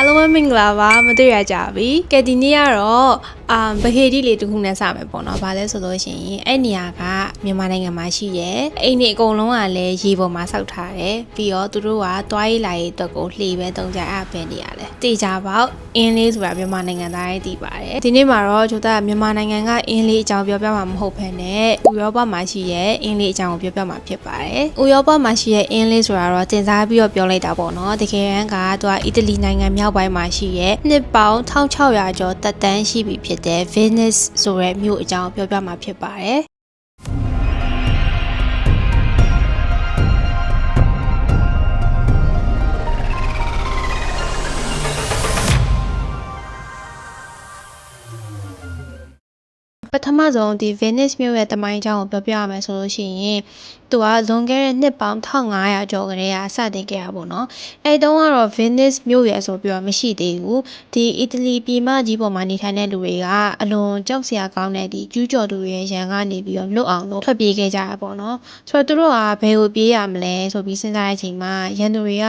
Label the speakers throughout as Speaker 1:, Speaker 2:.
Speaker 1: အားလုံးပဲမင်္ဂလာပါမတွေ့ရကြပြီကဲဒီနေ့ကတော့ဘဟေဒီလေးတစ်ခုနဲ့စမယ်ပေါ့နော်။ဘာလဲဆိုလို့ရှိရင်အဲ့နေရာကမြန်မာနိုင်ငံမှာရှိရဲ့အိမ်တွေအကုန်လုံးကလည်းရေပေါ်မှာဆောက်ထားတယ်။ပြီးတော့သူတို့ကတွားရေးလာရေးအတွက်ကိုလှေပဲတုံးကြအဲ့ပဲနေရလဲ။တေချာပေါက်အင်းလေးဆိုတာမြန်မာနိုင်ငံသားတွေသိပါတယ်။ဒီနေ့မှာတော့ကျို့သားမြန်မာနိုင်ငံကအင်းလေးအကြောင်းပြောပြမှာမဟုတ်ဘဲနဲ့ဥရောပမှာရှိရဲ့အင်းလေးအကြောင်းကိုပြောပြမှာဖြစ်ပါတယ်။ဥရောပမှာရှိရဲ့အင်းလေးဆိုတာတော့တင်စားပြီးတော့ပြောလိုက်တာပေါ့နော်။တကယ်တမ်းကသူကအီတလီနိုင်ငံမြောက်ပိုင်းမှာရှိရဲ့နှစ်ပေါင်း1600ကျော်တက်တန်းရှိပြီဖြစ်တဲ့ Venice ဆိုတဲ့မြို့အကြောင်းပြောပြမှာဖြစ်ပါတယ်။ပထမဆုံးဒီ Venice မြို့ရဲ့တမိုင်းအကြောင်းကိုပြောပြရမယ်ဆိုလို့ရှိရင်သူကလွန်ခဲ့တဲ့နှစ်ပေါင်း1500ကျော်ကလေးကစတင်ခဲ့တာပေါ့နော်။အဲဒီတုန်းကတော့ Venice မြို့ရဲ့ဆိုပြီးတော့မရှိသေးဘူး။ဒီအီတလီပြည်မကြီးပေါ်မှာနေထိုင်တဲ့လူတွေကအလွန်ကြောက်စရာကောင်းတဲ့ဒီကျူးကျော်သူတွေရဲ့ရန်ကနေပြီးတော့လွတ်အောင်လို့ထွက်ပြေးခဲ့ကြတာပေါ့နော်။ဆိုတော့သူတို့ကဘယ်ကိုပြေးရမလဲဆိုပြီးစဉ်းစားတဲ့အချိန်မှာရန်သူတွေက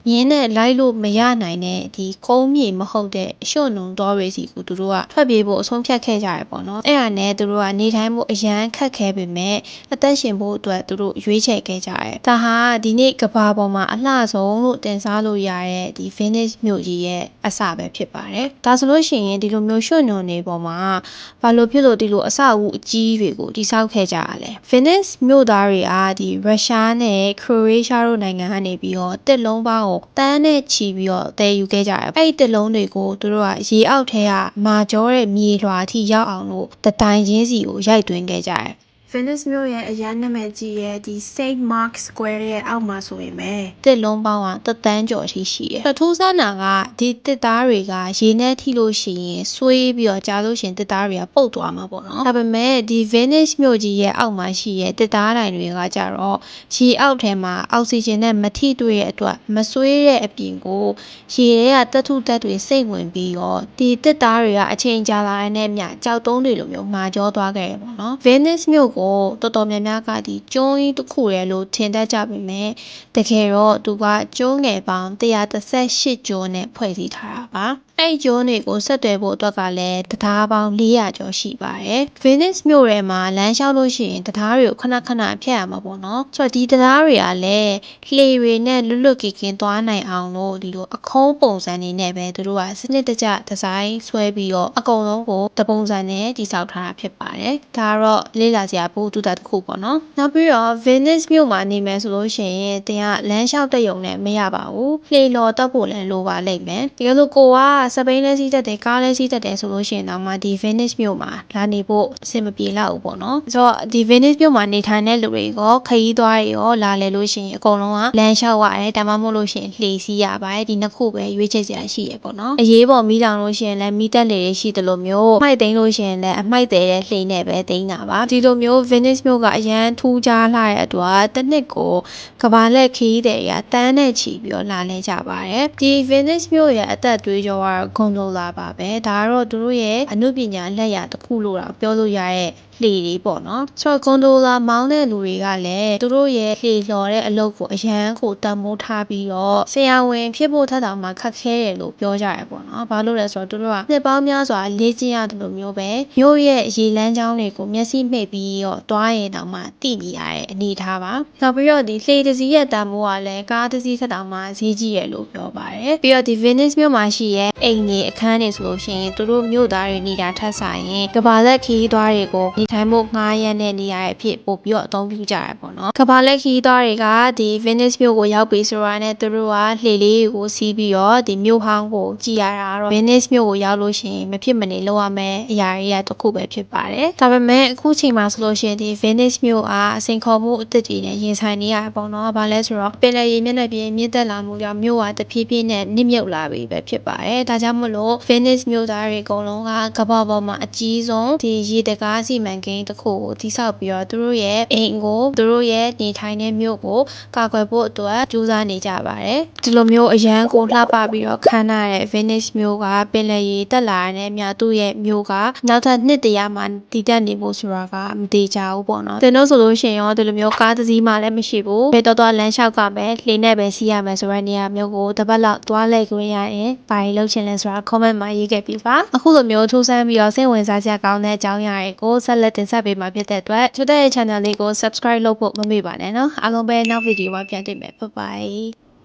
Speaker 1: မြင်းနဲ့လိုက်လို့မရနိုင်တဲ့ဒီကုန်းမြေမဟုတ်တဲ့အရှုံနုံတော်တွေစီကိုသူတို့ကထွက်ပြေးဖို့အဆုံးဖြတ်ခဲ့ကြရပေါ့နော်။အဲ့ဒါနဲ့သူတို့ကနေထိုင်ဖို့အရန်ခက်ခဲပေမဲ့အသက်ရှင်ဖို့အတွက်သူတို့ရွေးချယ်ခဲ့ကြတယ်။ဒါဟာဒီနေ့ကဘာပေါ်မှာအလှဆုံးလို့တင်စားလို့ရတဲ့ဒီ Venice မြို့ကြီးရဲ့အစပဲဖြစ်ပါတယ်။ဒါဆိုလို့ရှိရင်ဒီလိုမျိုးရွှွနုံတွေပေါ်မှာဘာလို့ဖြစ်လို့ဒီလိုအစအဦးအကြီးတွေကိုတိစောက်ခဲ့ကြရလဲ။ Venice မြို့သားတွေကဒီရုရှားနဲ့ခရိုအေးရှားတို့နိုင်ငံကနေပြီးတော့တစ်လုံးပေါင်းကိုတန်းနဲ့ချီပြီးတော့တည်ယူခဲ့ကြတယ်။အဲ့ဒီတစ်လုံးတွေကိုသူတို့ကရေအောက်ထဲကမာကျောတဲ့မြေလွှာအထိရောက်အောင်လို့တတိုင်ချင်းစီကိုရိုက်သွင်းခဲ့ကြတယ်။ Venice မြို့ရဲ့အရန်နာမည်ကြီးရဲ့ဒီ St. Mark Square ရဲ့အောက်မှာဆိုရင်ပဲတစ်လုံးပေါင်းကတန်းကျော်ရှိရှိတယ်။ထူးဆန်းတာကဒီတစ်သားတွေကရေနဲ့ထိလို့ရှိရင်ဆွေးပြီးတော့ကြာလို့ရှိရင်တစ်သားတွေကပုတ်သွားမှာပေါ့နော်။ဒါပေမဲ့ဒီ Venice မြို့ကြီးရဲ့အောက်မှာရှိရဲ့တစ်သားတိုင်တွေကကြတော့ရေအောက်ထဲမှာအောက်ဆီဂျင်နဲ့မထိတွေ့တဲ့အတွက်မဆွေးတဲ့အပြင်ကိုရေထဲကသတ္ထုဓာတ်တွေစိမ့်ဝင်ပြီးတော့ဒီတစ်သားတွေကအချိန်ကြာလာတဲ့မျှကြောက်တုံးတွေလိုမျိုးမာကျောသွားခဲ့တယ်ပေါ့နော်။ Venice မြို့ကိုတော်တော်များများကဒီကျွန်းကြီးတစ်ခုရဲ့လို့ထင်တတ်ကြပေမဲ့တကယ်တော့သူကကျွန်းငယ်ပေါင်း138ကျွန်းနဲ့ဖွဲ့စည်းထားတာပါ။အဲ့ကျွန်းတွေကိုဆက်သွယ်ဖို့အတွက်ကလည်းတရားပေါင်း400ကျော်ရှိပါတယ်။ Venice မြို့ထဲမှာလမ်းလျှောက်လို့ရှိရင်တရားတွေကိုခဏခဏဖြတ်ရမှာပေါ့နော်။ဆိုတော့ဒီတရားတွေကလည်းလှေတွေနဲ့လွတ်ကင်းသွားနိုင်အောင်လို့ဒီလိုအခုံးပုံစံနေနဲ့ပဲသူတို့ကစနစ်တကျဒီဇိုင်းဆွဲပြီးတော့အကုန်လုံးကိုတပုံစံနဲ့တည်ဆောက်ထားတာဖြစ်ပါတယ်။ဒါကတော့လေ့လာစရာပို့တူတာတစ်ခုပေါ့နော်။နောက်ပြီးတော့ Venice မြို့မှာနေမယ်ဆိုလို့ရှိရင်တင်ကလမ်းလျှောက်တက်ရုံနဲ့မရပါဘူး။လှေလော်တက်ဖို့လည်းလိုပါလိမ့်မယ်။ဒီလိုကိုကစပိန်လဲစီးတက်တယ်ကားလဲစီးတက်တယ်ဆိုလို့ရှိရင်တော့မှဒီ Venice မြို့မှာလာနေဖို့အဆင်မပြေတော့ဘူးပေါ့နော်။ဆိုတော့ဒီ Venice မြို့မှာနေထိုင်တဲ့လူတွေရောခရီးသွားတွေရောလာလေလို့ရှိရင်အကုန်လုံးကလမ်းလျှောက်ရတယ်ဒါမှမဟုတ်လို့ရှိရင်လှေစီးရပါတယ်ဒီနှစ်ခုပဲရွေးချယ်စရာရှိရပေါ့နော်။အရေးပေါ်မီးတောင်လို့ရှိရင်လည်းမီးတက်လေတွေရှိတယ်လို့မျိုးအမိုက်သိမ်းလို့ရှိရင်လည်းအမိုက်သေးတဲ့လှေနဲ့ပဲသိမ်းတာပါ။ဒီလိုမျိုး Venice မြို့ကအရန်ထူးခြားလာတဲ့အတွက်တစ်နှစ်ကိုကဘာလက်ခီးတွေကတန်းနဲ့ချီပြီးတော့လာနေကြပါတယ်။ဒီ Venice မြို့ရဲ့အသက်သွေးကြောကတော့ဂွန်ဒိုလာပါပဲ။ဒါကတော့သူတို့ရဲ့အမှုပညာလက်ရာတစ်ခုလို့တော့ပြောလို့ရတဲ့လှေတွေပေါ့နော်ဆိုတော့ဂွန်ဒိုလာမောင်းတဲ့လူတွေကလည်းသူတို့ရဲ့လှေလော်တဲ့အလုပ်ကိုအရန်ကိုတန်မိုးထားပြီးတော့ဆရာဝန်ဖြစ်ဖို့ထက်တောင်မှခက်ခဲတယ်လို့ပြောကြရပေါ့နော်ဘာလို့လဲဆိုတော့သူတို့ကနှစ်ပေါင်းများစွာလေ့ကျင့်ရတယ်လို့မျိုးပဲမြို့ရဲ့ရေလမ်းကြောင်းတွေကိုမျက်စိမှိတ်ပြီးတော့တွားရင်တောင်မှတိနေရတဲ့အနေထားပါနောက်ပြီးတော့ဒီလှေတစ်စီးရဲ့တန်မိုးကလည်းကားတစ်စီးထက်တောင်မှဈေးကြီးရလို့ပြောပါတယ်ပြီးတော့ဒီ Venice မြို့မှာရှိရဲ့အိမ်တွေအခန်းတွေဆိုလို့ရှိရင်သူတို့မြို့သားတွေနေတာထက်ဆိုင်ရင်ကဘာလက်ခီးသွားတွေကိုနေထိုင်ဖို့ငှားရမ်းတဲ့နေရာအဖြစ်ပို့ပြီးတော့အသုံးပြုကြရပေါ့နော်ကဘာလက်ခီးသွားတွေကဒီ Venice မြို့ကိုရောက်ပြီဆိုတာနဲ့သူတို့ကလှေလေးကိုစီးပြီးတော့ဒီမြို့ဟောင်းကိုကြည်ရတာတော့ Venice မြို့ကိုရောက်လို့ရှိရင်မဖြစ်မနေလုပ်ရမယ့်အရာတွေကတစ်ခုပဲဖြစ်ပါတယ်ဒါပေမဲ့အခုချိန်မှာဆိုလို့ရှိရင်ဒီ Venice မြို့အစိန်ခေါ်မှုအသစ်တွေနဲ့ရင်ဆိုင်နေရပေါ့နော်ဘာလဲဆိုတော့ပင်လယ်ရေမျက်နှာပြင်မြင့်တက်လာမှုကြောင့်မြို့ကတဖြည်းဖြည်းနဲ့နစ်မြုပ်လာပြီပဲဖြစ်ပါတယ်ဒါကြောင့်မို့လို့ Venice မြို့သားတွေအကုန်လုံးကကမ္ဘာပေါ်မှာအကြီးဆုံးဒီရေတကားစီမံ ကိန်းတစ်ခုကိုတိဆောက်ပြီးတော့သူတို့ရဲ့အိမ်ကိုသူတို့ရဲ့နေထိုင်တဲ့မြို့ကိုကာကွယ်ဖို့အတွက်ကြိုးစားနေကြပါတယ်ဒီလိုမျိုးအရန်ကိုလှပပြီးတော့ခမ်းနားတဲ့ Venice မြို့ကပင်လယ်ရေတက်လာတဲ့မြသူ့ရဲ့မြို့ကနောက်ထပ်နှစ်တရာမှတည်တက်နေဖို့ဆိုတာကမတည်ကြဘူးပေါ့နော်တင်တို့ဆိုလို့ရှိရင်ရောဒီလိုမျိုးကားတစ်စီးမှလည်းမရှိဘူးဘယ်တော့လမ်းလျှောက်ကမယ်လှေနဲ့ပဲစီးရမယ်ဆိုတဲ့နေရာမျိုးကိုတစ်ပတ်လောက်သွားလဲခွင့်ရရင်ဘာတွေလုပ်ချင်လဲဆိုတာ comment မှာရေးခဲ့ပြပါအခုလိုမျိုးထူးဆန်းပြီးတော့စိတ်ဝင်စားစရာကောင်းတဲ့အကြောင်းအရာတွေကိုဆက်လက်တင်ဆက်ပေးမှာဖြစ်တဲ့အတွက်ချိုတဲ့ရဲ့ channel လေးကို subscribe လုပ်ဖို့မမေ့ပါနဲ့နော်အားလုံးပဲနောက် video မှာပြန်တွေ့မယ် bye bye